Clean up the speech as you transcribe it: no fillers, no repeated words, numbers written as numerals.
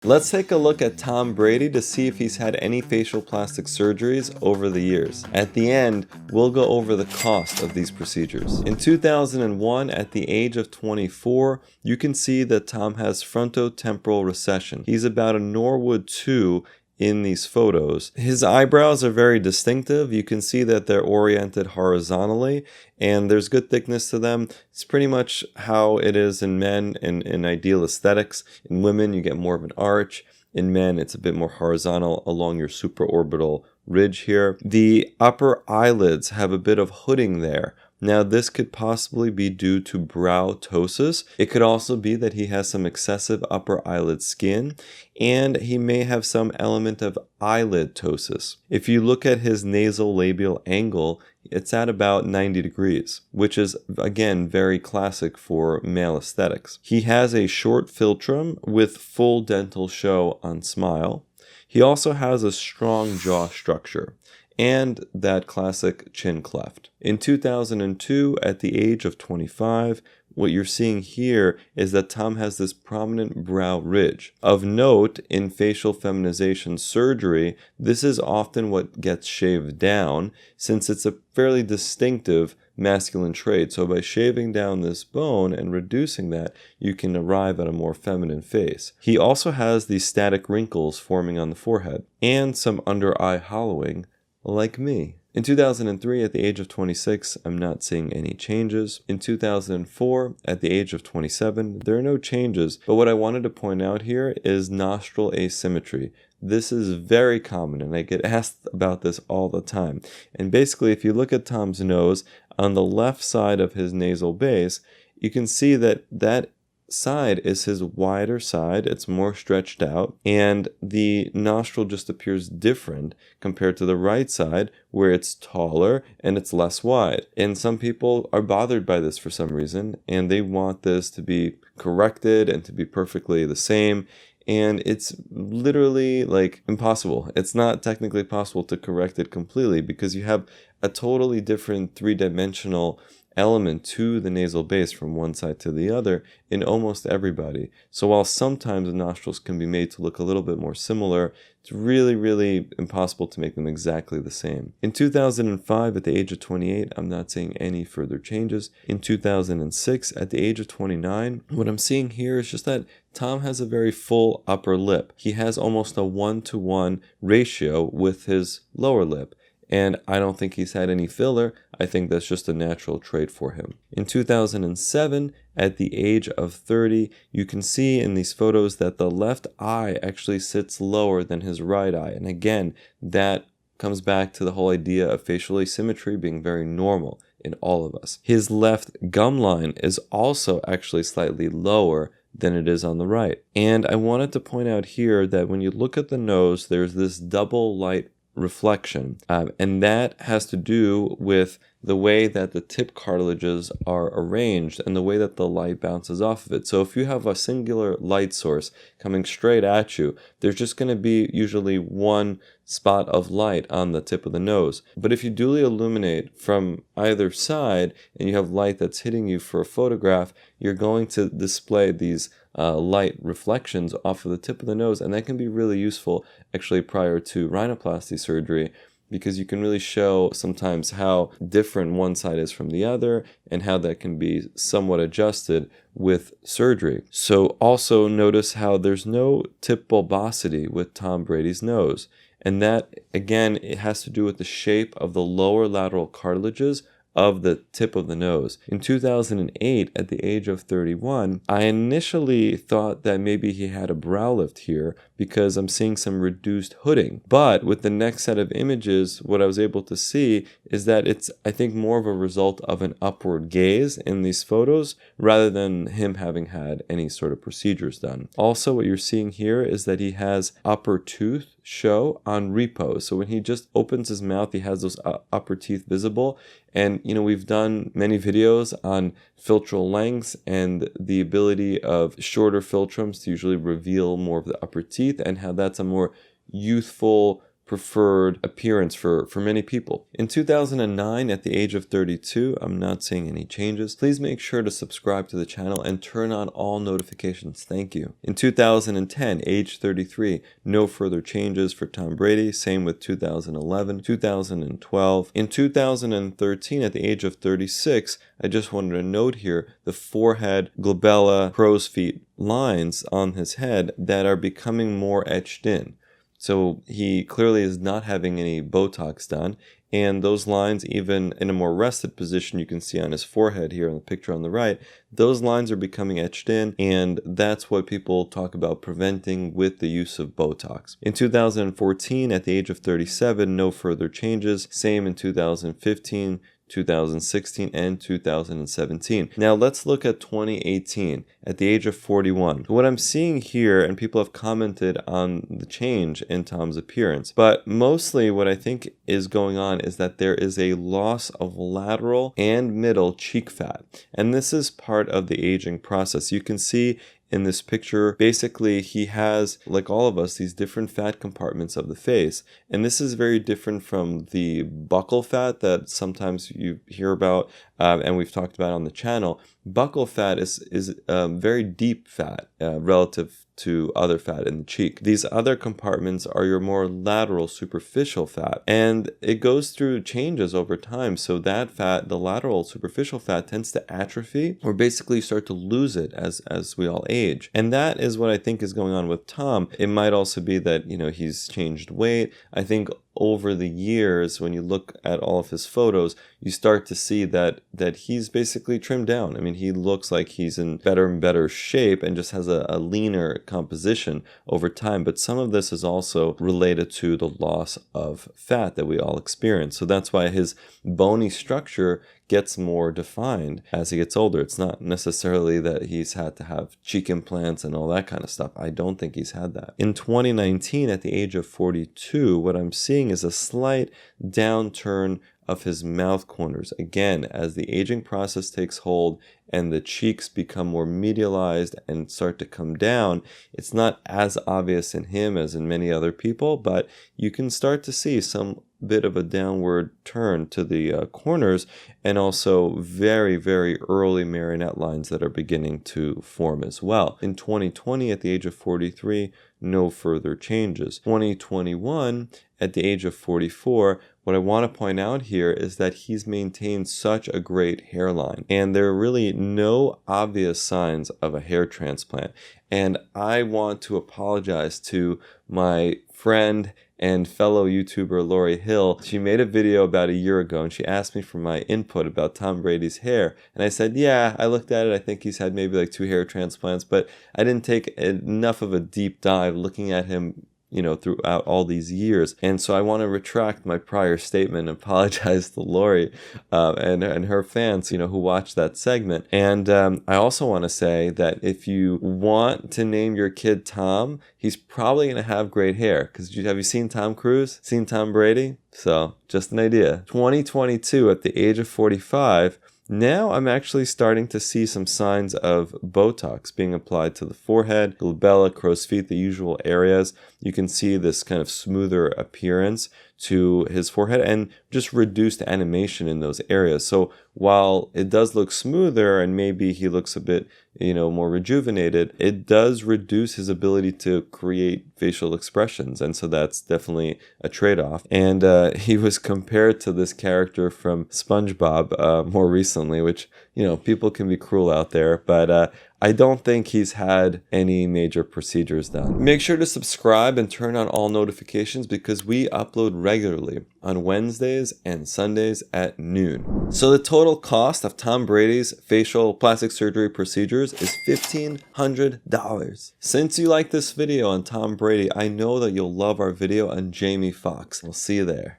Let's take a look at Tom Brady to see if he's had any facial plastic surgeries over the years. At the end, we'll go over the cost of these procedures. In 2001, at the age of 24, you can see that Tom has frontotemporal recession. He's about a Norwood 2 in these photos. His eyebrows are very distinctive. You can see that they're oriented horizontally and there's good thickness to them. It's pretty much how it is in men in ideal aesthetics. In women, you get more of an arch. In men, it's a bit more horizontal along your supraorbital ridge here. The upper eyelids have a bit of hooding there. Now, this could possibly be due to brow ptosis. It could also be that he has some excessive upper eyelid skin, and he may have some element of eyelid ptosis. If you look at his nasal labial angle, it's at about 90 degrees, which is, again, very classic for male aesthetics. He has a short philtrum with full dental show on smile. He also has a strong jaw structure and that classic chin cleft. In 2002, at the age of 25, what you're seeing here is that Tom has this prominent brow ridge. Of note, in facial feminization surgery, this is often what gets shaved down since it's a fairly distinctive masculine trait. So by shaving down this bone and reducing that, you can arrive at a more feminine face. He also has these static wrinkles forming on the forehead and some under eye hollowing, like me. In 2003, at the age of 26, I'm not seeing any changes. In 2004, at the age of 27, there are no changes, but what I wanted to point out here is nostril asymmetry. This is very common, and I get asked about this all the time. And basically, if you look at Tom's nose, on the left side of his nasal base, you can see that that side is his wider side. It's more stretched out, and the nostril just appears different compared to the right side where it's taller and it's less wide. And some people are bothered by this for some reason, and they want this to be corrected and to be perfectly the same. And it's literally like impossible. It's not technically possible to correct it completely because you have a totally different three-dimensional element to the nasal base from one side to the other in almost everybody. So while sometimes the nostrils can be made to look a little bit more similar, it's really impossible to make them exactly the same. In 2005, at the age of 28, I'm not seeing any further changes. In 2006, at the age of 29, what I'm seeing here is just that Tom has a very full upper lip. He has almost a 1-to-1 ratio with his lower lip. And I don't think he's had any filler. I think that's just a natural trait for him. In 2007, at the age of 30, you can see in these photos that the left eye actually sits lower than his right eye. And again, that comes back to the whole idea of facial asymmetry being very normal in all of us. His left gum line is also actually slightly lower than it is on the right. And I wanted to point out here that when you look at the nose, there's this double light reflection, and that has to do with the way that the tip cartilages are arranged and the way that the light bounces off of it. So if you have a singular light source coming straight at you, there's just going to be usually one spot of light on the tip of the nose. But if you duly illuminate from either side and you have light that's hitting you for a photograph, you're going to display these light reflections off of the tip of the nose, and that can be really useful actually prior to rhinoplasty surgery, because you can really show sometimes how different one side is from the other and how that can be somewhat adjusted with surgery. So also notice how there's no tip bulbosity with Tom Brady's nose. And that, again, it has to do with the shape of the lower lateral cartilages of the tip of the nose. In 2008, at the age of 31, I initially thought that maybe he had a brow lift here because I'm seeing some reduced hooding. But with the next set of images, what I was able to see is that it's, I think, more of a result of an upward gaze in these photos rather than him having had any sort of procedures done. Also, what you're seeing here is that he has upper tooth show on repose. So when he just opens his mouth, he has those upper teeth visible. And, we've done many videos on philtral lengths and the ability of shorter philtrums to usually reveal more of the upper teeth and how that's a more youthful preferred appearance for many people. In 2009, at the age of 32, I'm not seeing any changes. Please make sure to subscribe to the channel and turn on all notifications. Thank you. In 2010, age 33, no further changes for Tom Brady. Same with 2011, 2012. In 2013, at the age of 36, I just wanted to note here the forehead, glabella, crow's feet lines on his head that are becoming more etched in. So he clearly is not having any Botox done. And those lines, even in a more rested position, you can see on his forehead here in the picture on the right, those lines are becoming etched in, and that's what people talk about preventing with the use of Botox. In 2014, at the age of 37, no further changes. Same in 2015, 2016, and 2017. Now let's look at 2018 at the age of 41. What I'm seeing here, and people have commented on the change in Tom's appearance, but mostly what I think is going on is that there is a loss of lateral and middle cheek fat, and this is part of the aging process. You can see in this picture, basically he has, like all of us, these different fat compartments of the face. And this is very different from the buccal fat that sometimes you hear about and we've talked about on the channel. Buccal fat is very deep fat relative to other fat in the cheek. These other compartments are your more lateral, superficial fat, and it goes through changes over time. So that fat, the lateral superficial fat, tends to atrophy, or basically start to lose it as we all age. And that is what I think is going on with Tom. It might also be that, you know, he's changed weight. I think over the years, when you look at all of his photos, you start to see that he's basically trimmed down. I mean, he looks like he's in better and better shape and just has a leaner composition over time. But some of this is also related to the loss of fat that we all experience. So that's why his bony structure gets more defined as he gets older. It's not necessarily that he's had to have cheek implants and all that kind of stuff. I don't think he's had that. In 2019, at the age of 42, what I'm seeing is a slight downturn of his mouth corners. Again, as the aging process takes hold and the cheeks become more medialized and start to come down, it's not as obvious in him as in many other people, but you can start to see some bit of a downward turn to the corners, and also very, very early marionette lines that are beginning to form as well. In 2020, at the age of 43, no further changes. 2021, at the age of 44, what I want to point out here is that he's maintained such a great hairline, and there are really no obvious signs of a hair transplant. And I want to apologize to my friend and fellow YouTuber Lori Hill. She made a video about a year ago and she asked me for my input about Tom Brady's hair. And I said, yeah, I looked at it. I think he's had maybe like 2 hair transplants, but I didn't take enough of a deep dive looking at him, you know, throughout all these years. And so I want to retract my prior statement and apologize to Lori and her fans, you know, who watched that segment. And I also want to say that if you want to name your kid Tom, he's probably going to have great hair. Because have you seen Tom Cruise? Seen Tom Brady? So just an idea. 2022, at the age of 45, now I'm actually starting to see some signs of Botox being applied to the forehead, glabella, crow's feet, the usual areas. You can see this kind of smoother appearance to his forehead and just reduced animation in those areas. So while it does look smoother and maybe he looks a bit, you know, more rejuvenated, it does reduce his ability to create facial expressions. And so that's definitely a trade-off. And he was compared to this character from SpongeBob more recently, which, you know, people can be cruel out there, but I don't think he's had any major procedures done. Make sure to subscribe and turn on all notifications because we upload regularly on Wednesdays and Sundays at noon. So the total cost of Tom Brady's facial plastic surgery procedures is $1,500. Since you like this video on Tom Brady, I know that you'll love our video on Jamie Foxx. We'll see you there.